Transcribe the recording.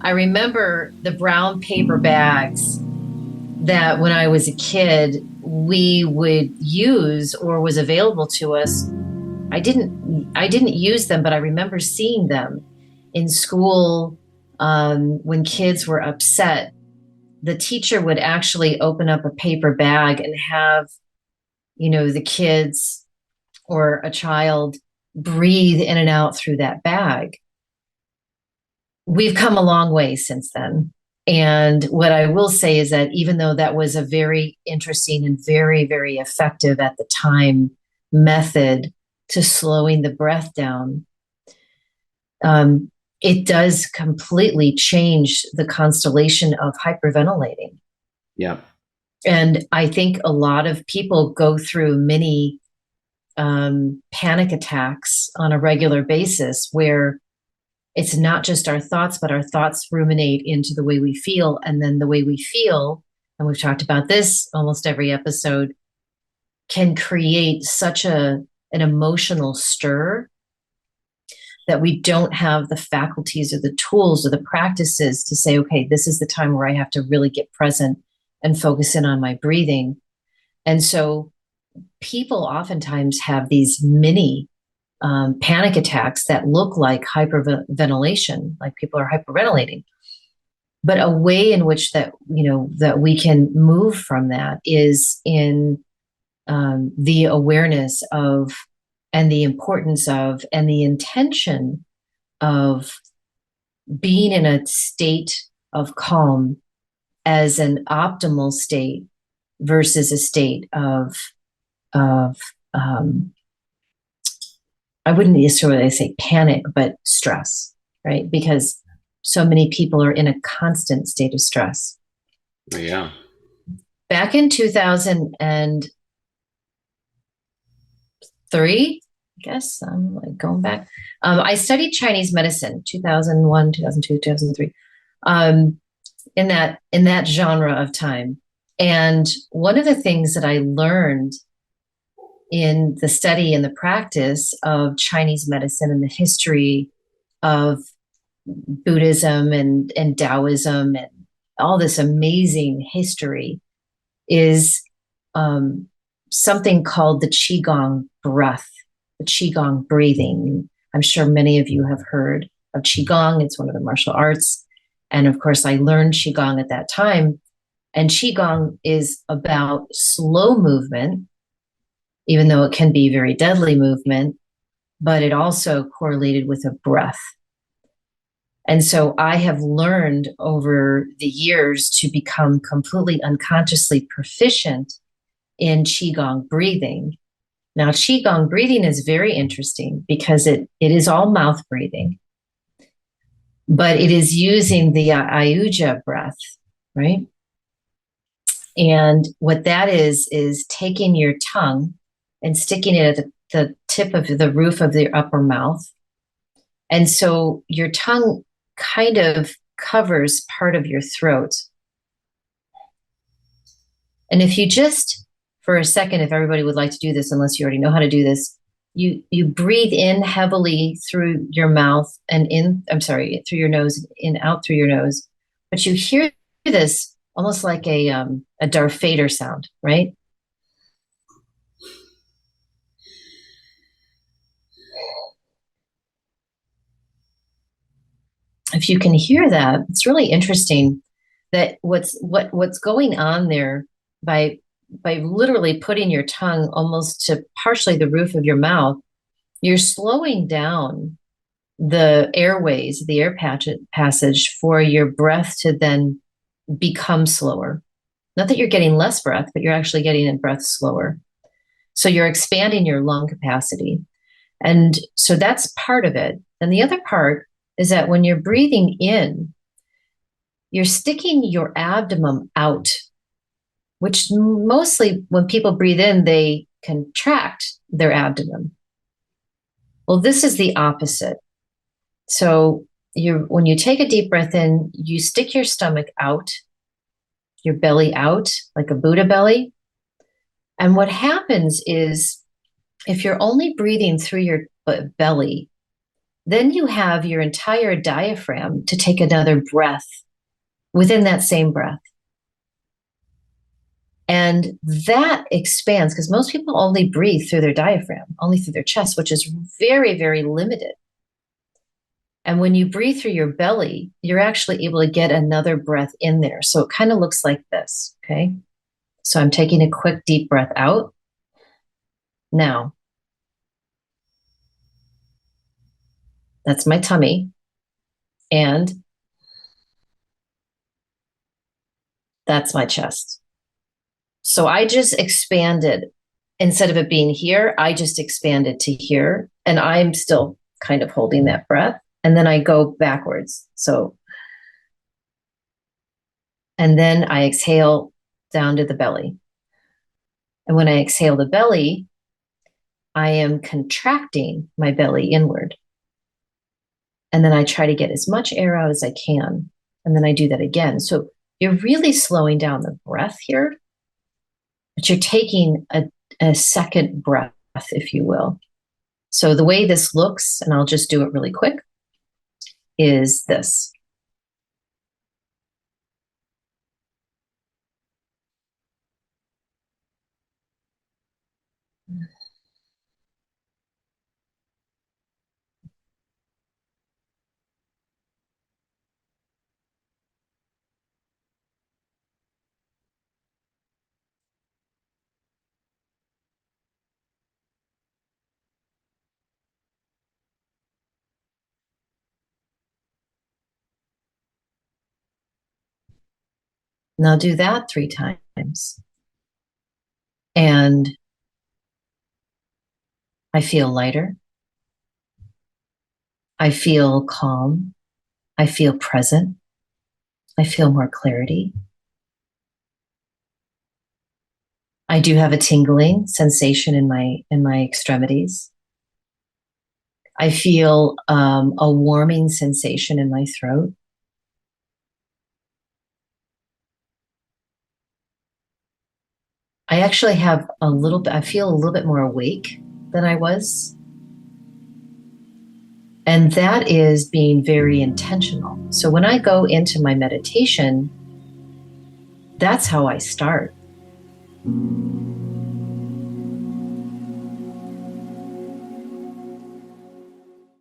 I remember the brown paper bags that when I was a kid, we would use or was available to us. I didn't use them, but I remember seeing them in school when kids were upset. The teacher would actually open up a paper bag and have, the kids or a child breathe in and out through that bag. We've come a long way since then. And what I will say is that even though that was a very interesting and very, very effective at the time method to slowing the breath down, um, it does completely change the constellation of hyperventilating. Yeah. And I think a lot of people go through many panic attacks on a regular basis where it's not just our thoughts, but our thoughts ruminate into the way we feel. And then the way we feel, and we've talked about this almost every episode, can create such an emotional stir that we don't have the faculties or the tools or the practices to say, okay, this is the time where I have to really get present and focus in on my breathing. And so people oftentimes have these mini panic attacks that look like hyperventilation, like people are hyperventilating. But a way in which that we can move from that is in the awareness of, and the importance of, and the intention of being in a state of calm as an optimal state versus a state of I wouldn't necessarily say panic, but stress, right? Because so many people are in a constant state of stress. Yeah. Back in 2003, I guess I'm like going back. I studied Chinese medicine, 2001, 2002, 2003, in that genre of time. And one of the things that I learned in the study and the practice of Chinese medicine and the history of Buddhism and Taoism and all this amazing history is something called the Qigong breath, the Qigong breathing. I'm sure many of you have heard of Qigong. It's one of the martial arts. And of course, I learned Qigong at that time. And Qigong is about slow movement, even though it can be very deadly movement, but it also correlated with a breath. And so I have learned over the years to become completely unconsciously proficient in Qigong breathing. Now, Qigong breathing is very interesting because it is all mouth breathing, but it is using the Ayuja breath, right? And what that is taking your tongue and sticking it at the tip of the roof of the upper mouth. And so your tongue kind of covers part of your throat. And if you just, for a second, if everybody would like to do this, unless you already know how to do this, you breathe in heavily through your mouth and through your nose, in, out through your nose. But you hear this almost like a Darth Vader sound, right? If you can hear that, it's really interesting that what's going on there by literally putting your tongue almost to partially the roof of your mouth, you're slowing down the airways, the air passage for your breath to then become slower. Not that you're getting less breath, but you're actually getting a breath slower. So you're expanding your lung capacity. And so that's part of it. And the other part is that when you're breathing in, you're sticking your abdomen out, which mostly when people breathe in, they contract their abdomen. Well, this is the opposite. So when you take a deep breath in, you stick your stomach out, your belly out, like a Buddha belly. And what happens is if you're only breathing through your belly, Then you have your entire diaphragm to take another breath within that same breath. And that expands because most people only breathe through their diaphragm, only through their chest, which is very, very limited. And when you breathe through your belly, you're actually able to get another breath in there. So it kind of looks like this. Okay. So I'm taking a quick deep breath out. Now, that's my tummy. And that's my chest. So I just expanded. Instead of it being here, I just expanded to here. And I'm still kind of holding that breath. And then I go backwards. So, and then I exhale down to the belly. And when I exhale the belly, I am contracting my belly inward. And then I try to get as much air out as I can. And then I do that again. So you're really slowing down the breath here, but you're taking a second breath, if you will. So the way this looks, and I'll just do it really quick, is this. And I'll do that 3 times. And I feel lighter. I feel calm. I feel present. I feel more clarity. I do have a tingling sensation in my extremities. I feel a warming sensation in my throat. I actually have a little bit, I feel a little bit more awake than I was. And that is being very intentional. So when I go into my meditation, that's how I start.